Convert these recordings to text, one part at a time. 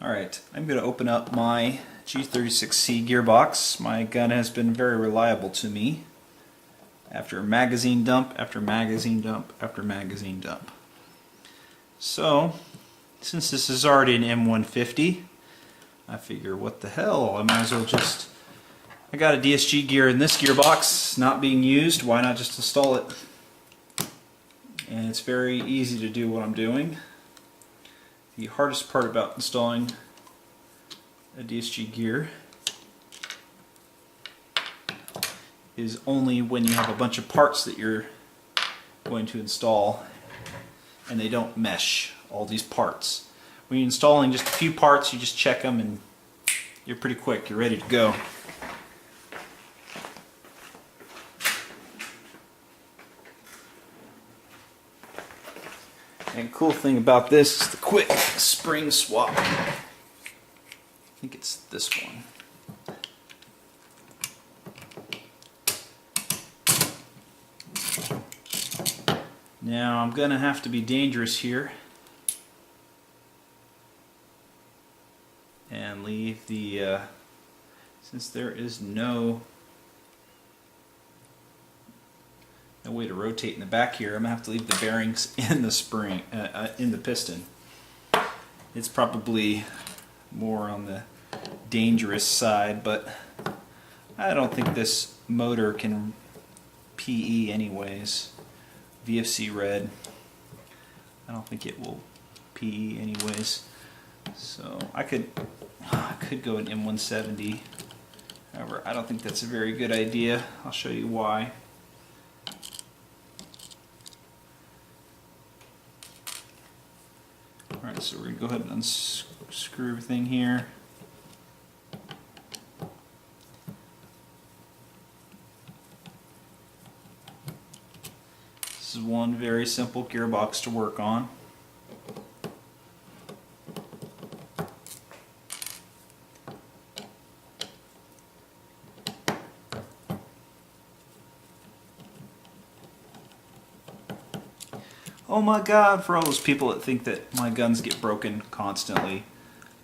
Alright, I'm going to open up my G36C gearbox. My gun has been very reliable to me after magazine dump after magazine dump after magazine dump. So, since this is already an M150, I figure what the hell, I might as well just... I got a DSG gear in this gearbox, not being used, why not just install it? And it's very easy to do what I'm doing. The hardest part about installing a DSG gear is only when you have a bunch of parts that you're going to install and they don't mesh, all these parts. When you're installing just a few parts, you just check them and you're pretty quick, you're ready to go. And the cool thing about this is the quick spring swap. I think it's this one. Now I'm going to have to be dangerous here and leave the, since there is no way to rotate in the back here, I'm going to have to leave the bearings in the spring, in the piston. It's probably more on the dangerous side, but I don't think this motor can PE anyways. VFC red. I don't think it will PE anyways. So I could go an M170. However, I don't think that's a very good idea. I'll show you why. Alright, so we're going to go ahead and unscrew everything here. This is one very simple gearbox to work on. Oh my god, for all those people that think that my guns get broken constantly,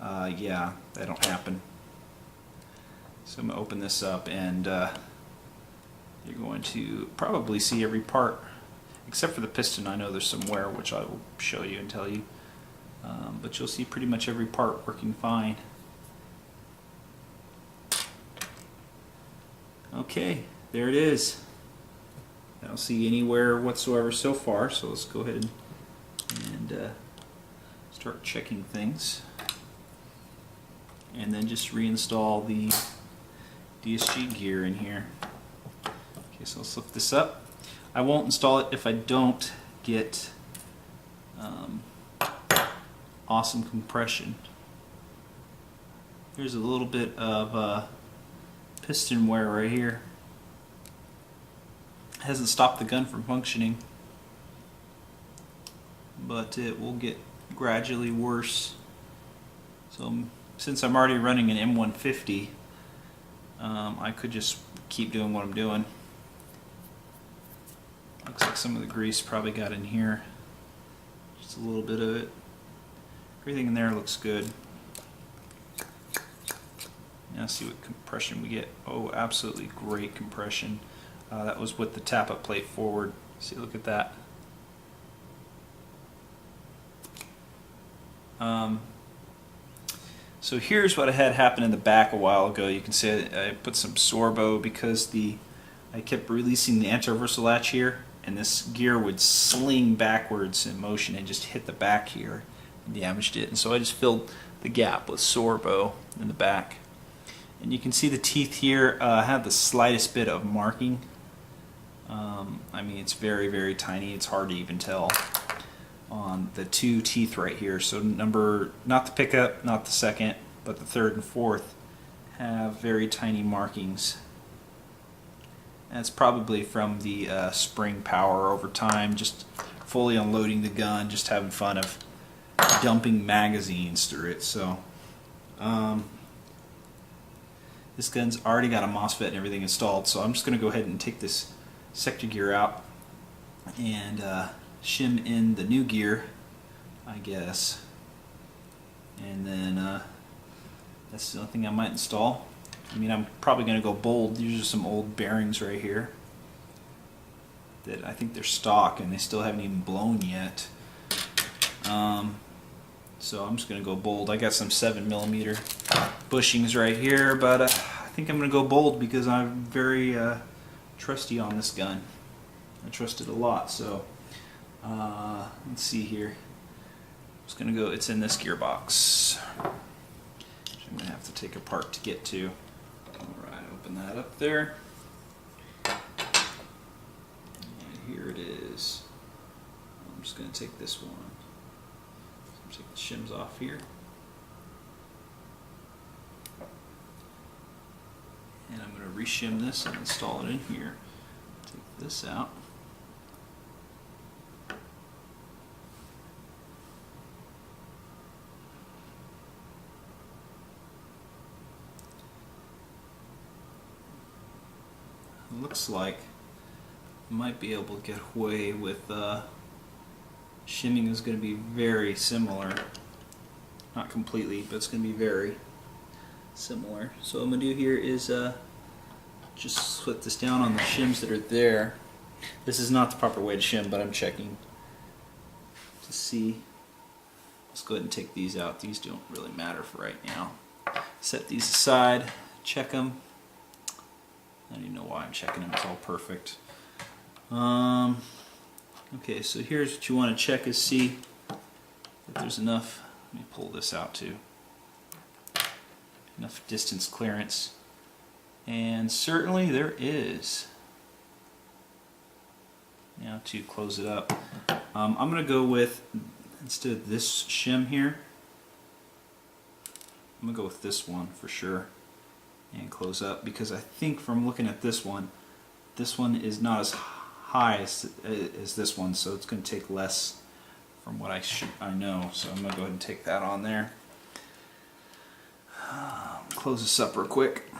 yeah, that don't happen. So I'm going to open this up and you're going to probably see every part, except for the piston. I know there's some wear, which I will show you and tell you, but you'll see pretty much every part working fine. Okay, there it is. I don't see anywhere whatsoever so far, so let's go ahead and start checking things. And then just reinstall the DSG gear in here. Okay, so let's lift this up. I won't install it if I don't get awesome compression. Here's a little bit of piston wear right here. Hasn't stopped the gun from functioning, but it will get gradually worse. So since I'm already running an M150, I could just keep doing what I'm doing. Looks like some of the grease probably got in here, just a little bit of it. Everything in there looks good. Now see what compression we get. Oh, absolutely great compression. That was with the Tappet plate forward. See, look at that. So here's what I had happen in the back a while ago. You can see I put some Sorbo because I kept releasing the anti-reversal latch here, and this gear would sling backwards in motion and just hit the back here and damaged it. And so I just filled the gap with Sorbo in the back. And you can see the teeth here have the slightest bit of marking. I mean, it's very, very tiny. It's hard to even tell on the two teeth right here. So not the pickup, not the second, but the third and fourth have very tiny markings. And it's probably from the spring power over time, just fully unloading the gun, just having fun of dumping magazines through it. So this gun's already got a MOSFET and everything installed, so I'm just going to go ahead and take this sector gear out and shim in the new gear, I guess. And then that's the only thing I might install. I mean, I'm probably going to go bold. These are some old bearings right here that I think they're stock and they still haven't even blown yet. So I'm just going to go bold. I got some 7mm bushings right here, but I think I'm going to go bold because I'm very trusty on this gun. I trust it a lot. So let's see here. I'm just going to go, it's in this gearbox, which I'm going to have to take apart to get to. Alright, open that up there. And here it is. I'm just going to take this one. Take the shims off here. And I'm going to reshim this and install it in here. Take this out. It looks like I might be able to get away with shimming is going to be very similar. Not completely, but it's going to be very similar. So what I'm going to do here is just split this down on the shims that are there. This is not the proper way to shim, but I'm checking to see. Let's go ahead and take these out. These don't really matter for right now. Set these aside, check them. I don't even know why I'm checking them. It's all perfect. Okay, so here's what you want to check is see if there's enough. Let me pull this out too. Enough distance clearance. And certainly there is. Now to close it up, I'm going to go with, instead of this shim here, I'm going to go with this one for sure and close up, because I think from looking at this one is not as high as this one, so it's going to take less from what I know. So I'm going to go ahead and take that on there. Close this up real quick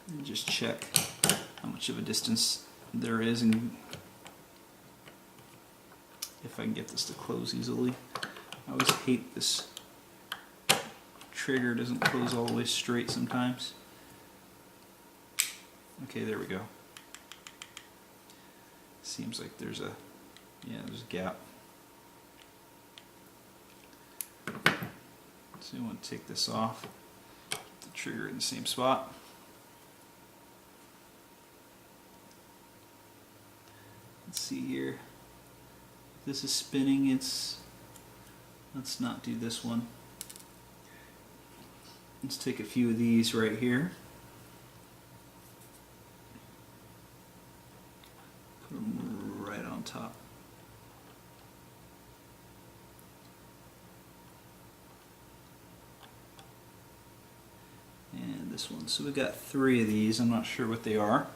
and just check how much of a distance there is, and if I can get this to close easily. I always hate this trigger doesn't close all the way straight sometimes. Okay, there we go. Seems like there's a gap. So you want to take this off, put the trigger in the same spot. Let's see here. This is spinning. Let's not do this one. Let's take a few of these right here. Put them right on top. And this one. So we've got 3 of these. I'm not sure what they are.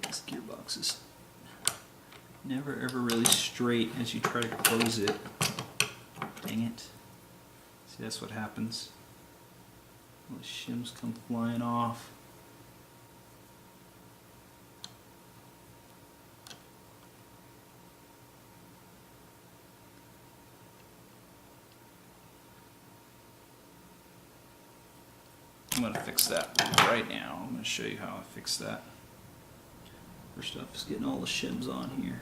This gearbox is never ever really straight as you try to close it. Dang it. See, that's what happens. All the shims come flying off. I'm going to fix that right now. I'm going to show you how I fix that. First off is getting all the shims on here.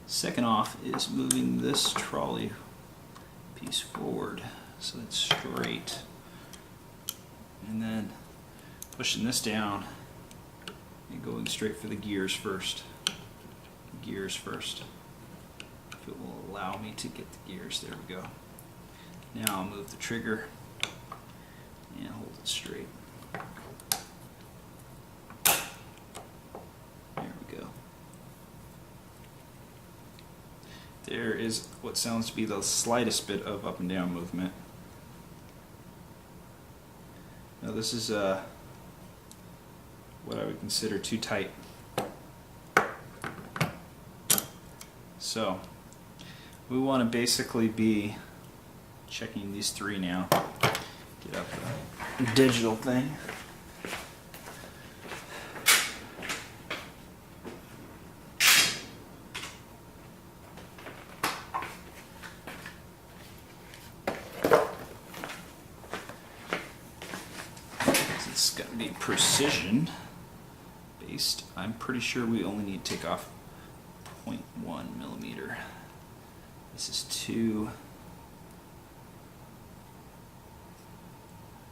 Second off is moving this trolley piece forward so it's straight. And then pushing this down and going straight for the gears first. Gears first. If it will allow me to get the gears. There we go. Now I'll move the trigger and hold it straight. There we go. There is what sounds to be the slightest bit of up and down movement. Now this is what I would consider too tight. So we want to basically be checking these 3 now. Get up there. digital thing. It's going to be precision based. I'm pretty sure we only need to take off 0.1 millimeter. This is 2.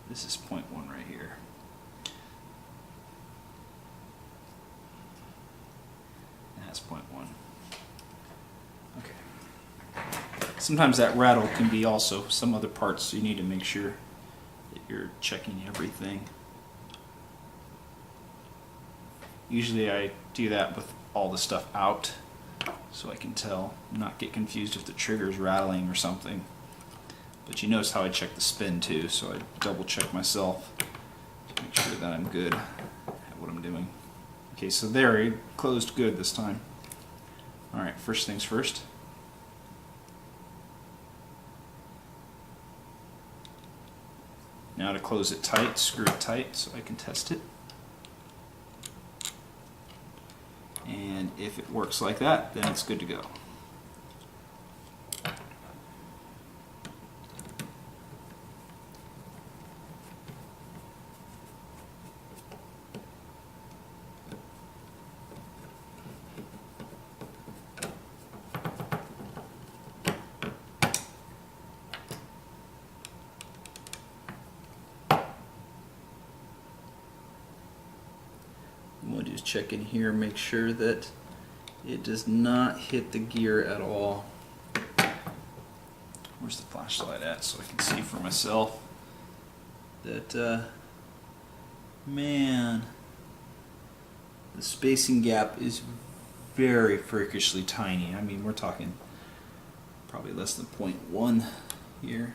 This is 0.1 right here. And that's 0.1. Okay. Sometimes that rattle can be also some other parts, so you need to make sure that you're checking everything. Usually I do that with all the stuff out, so I can tell, not get confused if the trigger is rattling or something. But you notice how I check the spin too, so I double check myself to make sure that I'm good at what I'm doing. Okay, so there, it closed good this time. Alright, first things first. Now to close it tight, screw it tight so I can test it. And if it works like that, then it's good to go. What we'll do is check in here, make sure that it does not hit the gear at all. Where's the flashlight at so I can see for myself that, man, the spacing gap is very freakishly tiny. I mean, we're talking probably less than 0.1 here.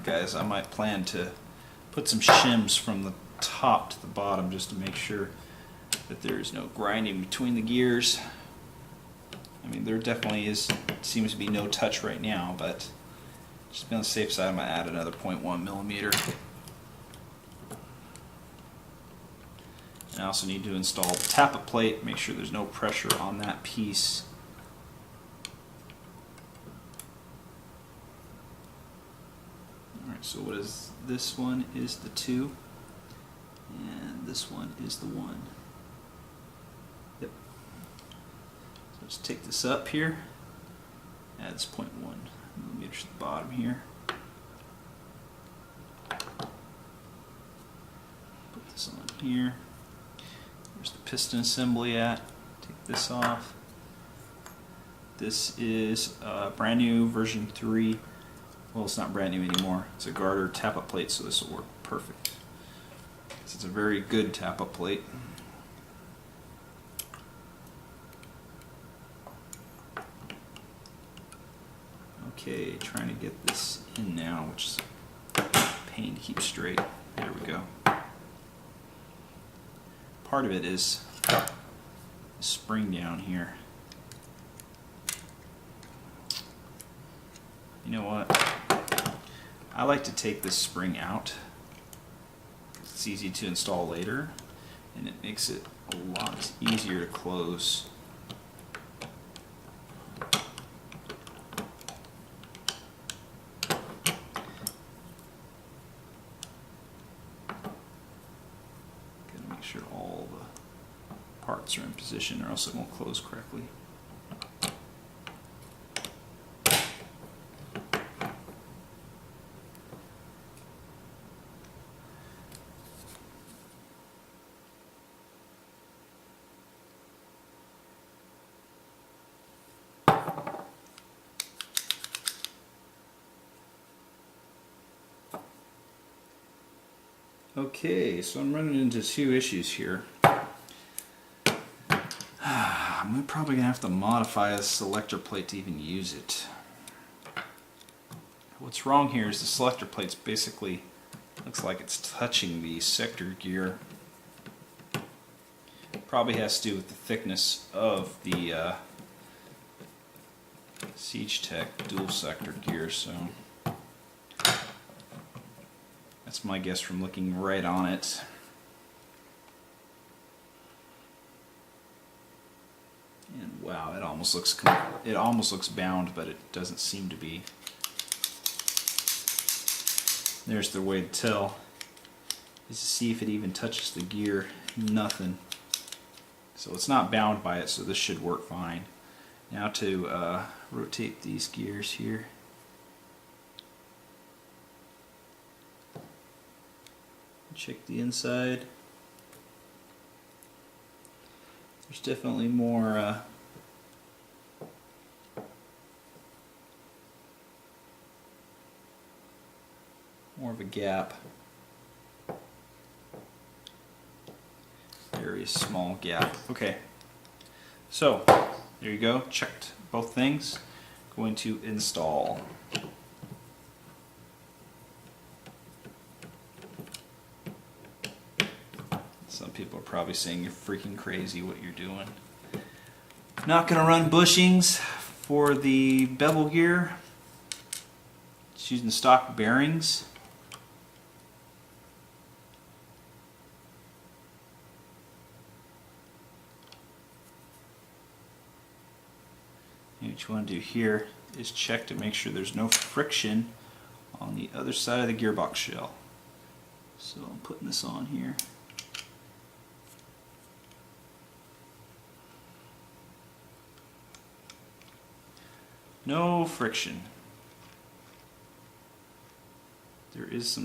Guys, I might plan to put some shims from the top to the bottom just to make sure that there is no grinding between the gears. I mean, there definitely seems to be no touch right now, but just to be on the safe side, I'm going to add another 0.1 millimeter. And I also need to install the tappet plate, make sure there's no pressure on that piece. Alright, so what is this one is the 2, and this one is the 1. Yep. So let's take this up here, add this 0.1 millimeters to the bottom here. Put this on here. Where's the piston assembly at? Take this off. This is brand new version 3. Well, it's not brand new anymore. It's a garter tappet plate, so this will work perfect. It's a very good tappet plate. Okay, trying to get this in now, which is a pain to keep straight. There we go. Part of it is the spring down here. You know what? I like to take this spring out. It's easy to install later, and it makes it a lot easier to close. Gotta make sure all the parts are in position, or else it won't close correctly. Okay, so I'm running into 2 issues here. I'm probably going to have to modify the selector plate to even use it. What's wrong here is the selector plate's basically, looks like it's touching the sector gear. Probably has to do with the thickness of the Siege Tech dual sector gear, so that's my guess from looking right on it. And wow, it almost looks bound, but it doesn't seem to be. There's the way to tell, is to see if it even touches the gear. Nothing. So it's not bound by it, so this should work fine. Now to rotate these gears here. Check the inside. There's definitely more of a gap. Very small gap. Okay. So there you go. Checked both things. Going to install. Some people are probably saying you're freaking crazy what you're doing. Not going to run bushings for the bevel gear. Just using stock bearings. And what you want to do here is check to make sure there's no friction on the other side of the gearbox shell. So I'm putting this on here. No friction. There is some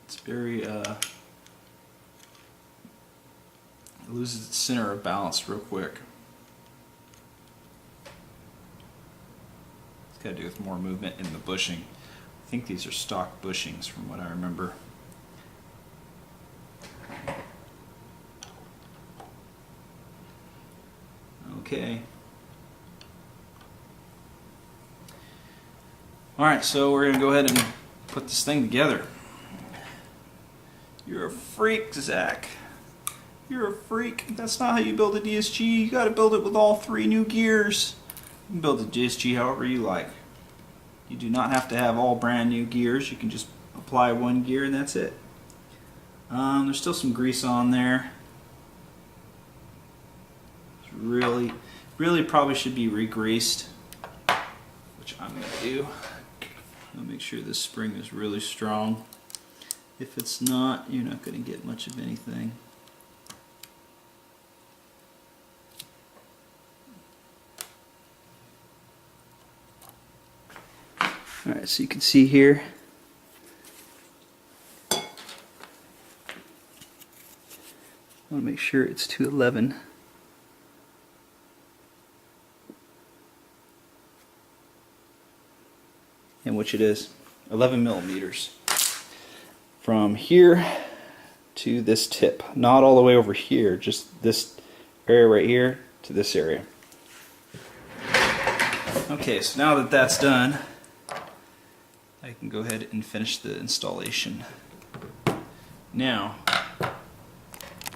it's very it loses its center of balance real quick. It's got to do with more movement in the bushing. I think these are stock bushings from what I remember. Okay. Alright, so we're going to go ahead and put this thing together. You're a freak, Zach. You're a freak. That's not how you build a DSG. You got to build it with all 3 new gears. You can build a DSG however you like. You do not have to have all brand new gears. You can just apply 1 gear and that's it. There's still some grease on there. It's really probably should be re-greased, which I'm going to do. I'll make sure this spring is really strong. If it's not, you're not going to get much of anything. Alright, so you can see here, I want to make sure it's 211. And which it is, 11 millimeters from here to this tip. Not all the way over here, just this area right here to this area. Okay, so now that that's done, I can go ahead and finish the installation. Now, the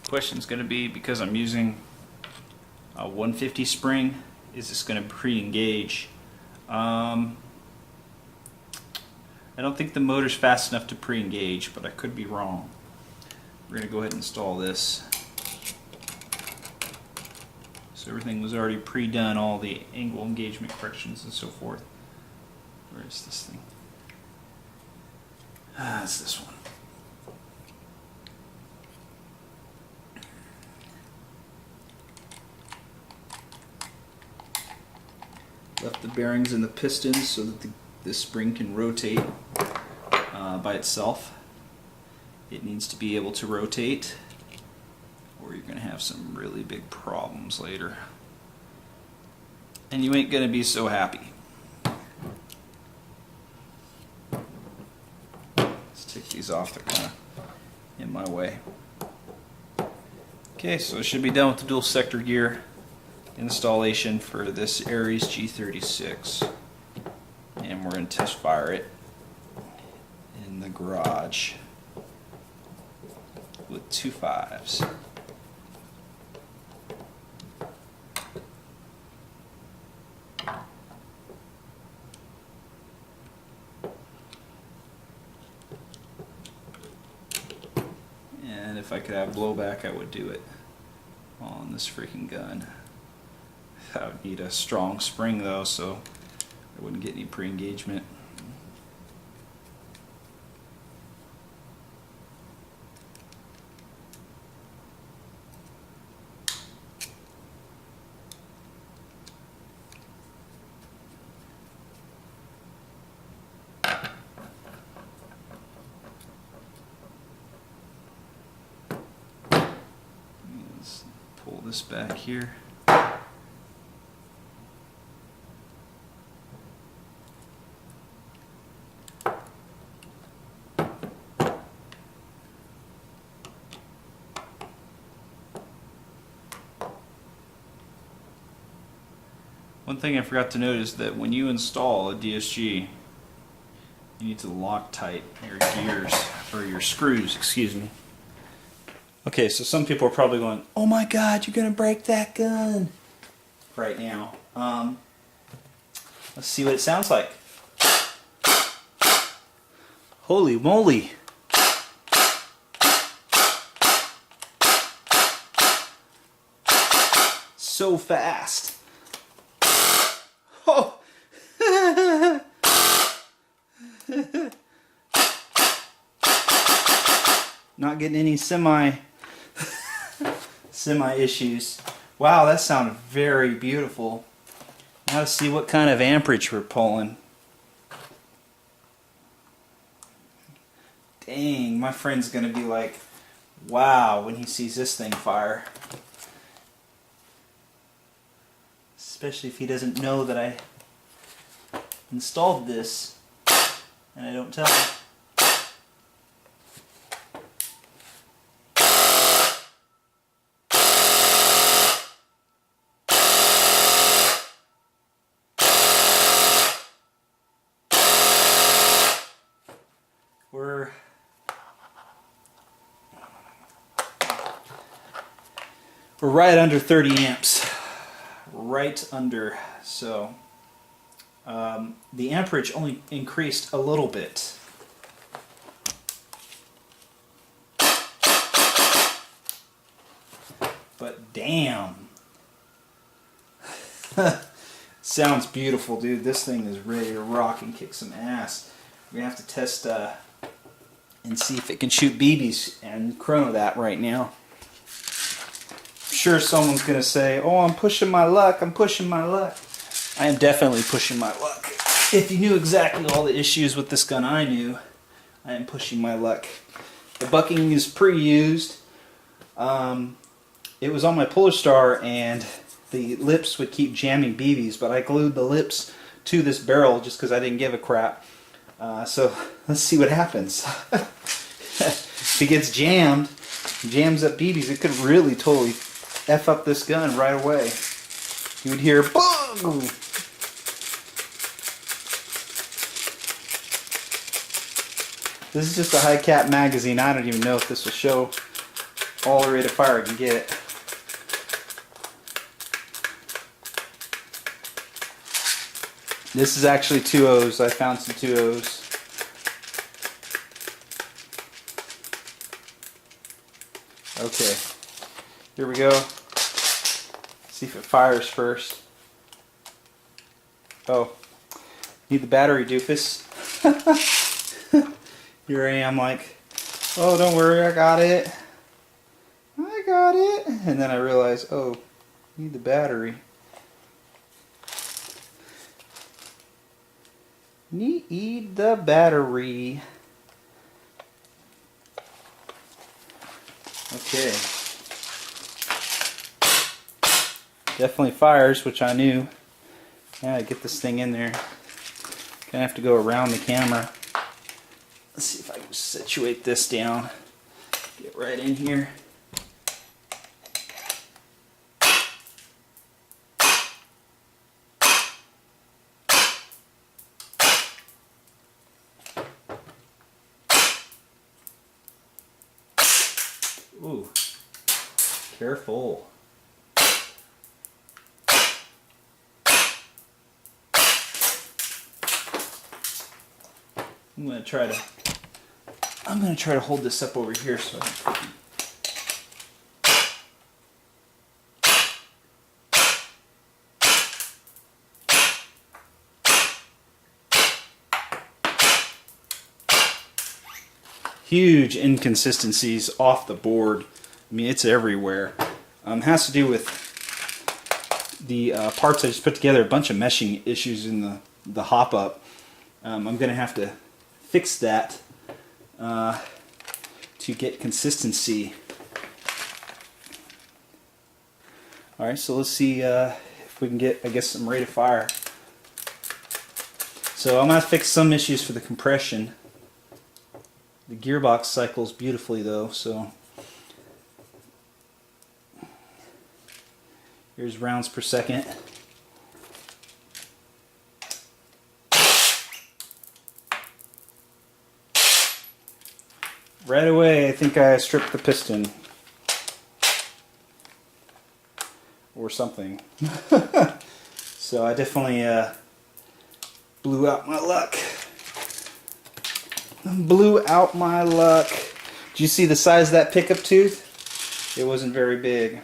question is going to be, because I'm using a 150 spring, is this going to pre-engage? I don't think the motor's fast enough to pre-engage, but I could be wrong. We're going to go ahead and install this. So everything was already pre-done, all the angle engagement corrections and so forth. Where is this thing? It's this one. Left the bearings and the pistons so that the spring can rotate by itself. It needs to be able to rotate, or you're going to have some really big problems later. And you ain't going to be so happy. Let's take these off, they're kind of in my way. Okay, so it should be done with the dual sector gear installation for this Aries G36. And we're going to test fire it in the garage with 2 5s. could have blowback, I would do it on this freaking gun. I would need a strong spring though, so I wouldn't get any pre-engagement. Let's pull this back here. One thing I forgot to note is that when you install a DSG, you need to lock tight your gears, or your screws, excuse me. Okay, so some people are probably going, oh my god, you're going to break that gun right now. Let's see what it sounds like. Holy moly. So fast. Oh! Not getting any semi issues. Wow, that sounded very beautiful. Now to see what kind of amperage we're pulling. Dang, my friend's gonna be like, wow, when he sees this thing fire. Especially if he doesn't know that I installed this and I don't tell him. We're right under 30 amps. Right under. So the amperage only increased a little bit. But damn. Sounds beautiful, dude. This thing is ready to rock and kick some ass. We're going to have to test and see if it can shoot BBs and chrono that right now. I'm sure someone's going to say, oh, I'm pushing my luck, I'm pushing my luck. I am definitely pushing my luck. If you knew exactly all the issues with this gun I knew, I am pushing my luck. The bucking is pre-used. It was on my Polar Star and the lips would keep jamming BBs, but I glued the lips to this barrel just because I didn't give a crap. So let's see what happens. If it gets jammed, jams up BBs, it could really totally F up this gun right away. You would hear boom! This is just a high cap magazine. I don't even know if this will show all the rate of fire I can get. This is actually 2.0s. I found some 2.0s. Okay, here we go. See if it fires first. Oh, need the battery, doofus. Here I am like, oh, don't worry, I got it. I got it. And then I realize, oh, need the battery. Need the battery. Okay. Definitely fires, which I knew. Yeah, get this thing in there. Gonna have to go around the camera. Let's see if I can situate this down. Get right in here. Ooh, careful. I'm gonna try to hold this up over here so I can huge inconsistencies off the board. I mean, it's everywhere. It has to do with the parts I just put together, a bunch of meshing issues in the hop-up. I'm going to have to fix that to get consistency. Alright, so let's see if we can get, I guess, some rate of fire. So I'm going to fix some issues for the compression. The gearbox cycles beautifully though, so here's rounds per second. Right away I think I stripped the piston. Or something. So I definitely blew out my luck. Blew out my luck. Did you see the size of that pickup tooth? It wasn't very big.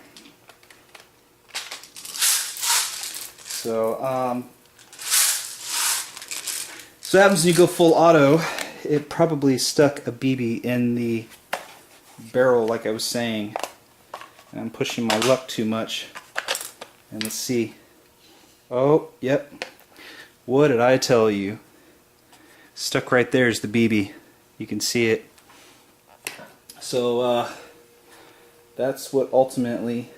So, so what happens when you go full auto? It probably stuck a BB in the barrel, like I was saying. And I'm pushing my luck too much. And let's see. Oh, yep. What did I tell you? Stuck right there is the BB. You can see it. So that's what ultimately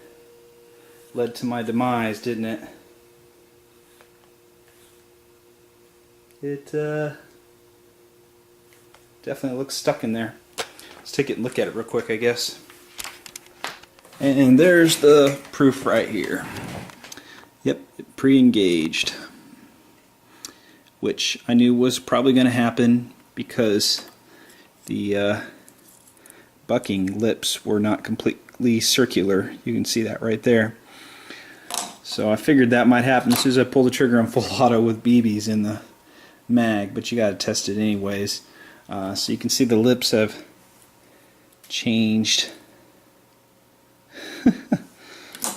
led to my demise, didn't it? It definitely looks stuck in there. Let's take it and look at it real quick, I guess. And there's the proof right here. Yep, pre-engaged. Which I knew was probably going to happen because the bucking lips were not completely circular. You can see that right there. So I figured that might happen as soon as I pull the trigger on full auto with BBs in the mag, but you got to test it anyways. So you can see the lips have changed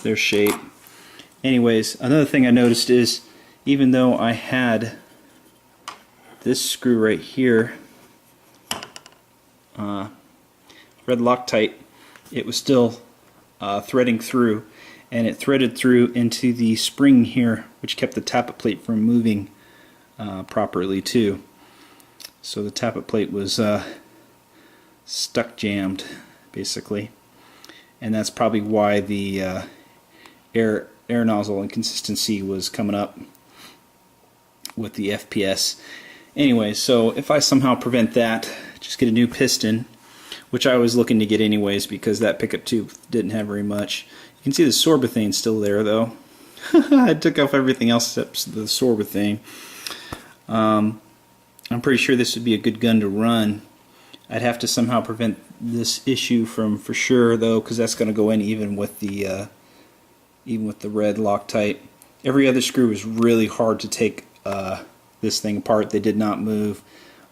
their shape. Anyways, another thing I noticed is even though I had this screw right here red Loctite, it was still threading through, and it threaded through into the spring here, which kept the tappet plate from moving properly too. So the tappet plate was stuck jammed basically, and that's probably why the air nozzle inconsistency was coming up with the FPS. Anyway, so if I somehow prevent that, just get a new piston, which I was looking to get anyways because that pickup tube didn't have very much. You can see the sorbethane still there though. I took off everything else except the sorbethane. I'm pretty sure this would be a good gun to run. I'd have to somehow prevent this issue from for sure though, because that's going to go in even with the red Loctite. Every other screw is really hard to take this thing apart. They did not move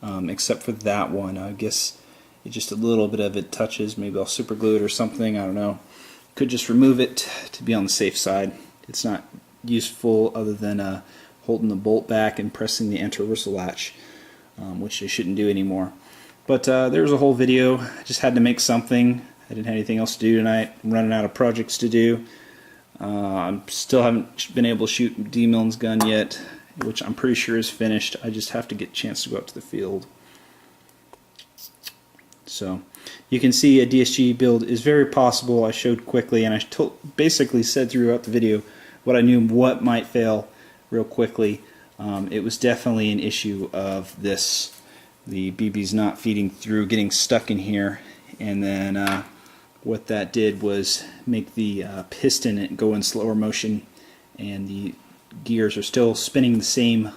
except for that one. I guess just a little bit of it touches. Maybe I'll super glue it or something. I don't know. Could just remove it to be on the safe side. It's not useful other than holding the bolt back and pressing the anti-reversal latch, which I shouldn't do anymore. But there's a whole video. I just had to make something. I didn't have anything else to do tonight. I'm running out of projects to do. I still haven't been able to shoot D. Milne's gun yet, which I'm pretty sure is finished. I just have to get a chance to go out to the field. So you can see a DSG build is very possible. I showed quickly, and I basically said throughout the video what I knew what might fail real quickly. It was definitely an issue of this, the BB's not feeding through, getting stuck in here, and then what that did was make the piston go in slower motion, and the gears are still spinning the same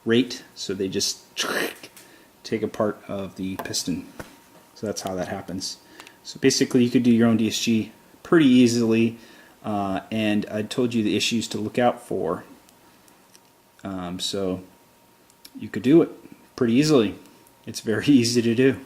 rate, so they just take a part of the piston. So that's how that happens. So basically you could do your own DSG pretty easily, and I told you the issues to look out for. So you could do it pretty easily. It's very easy to do.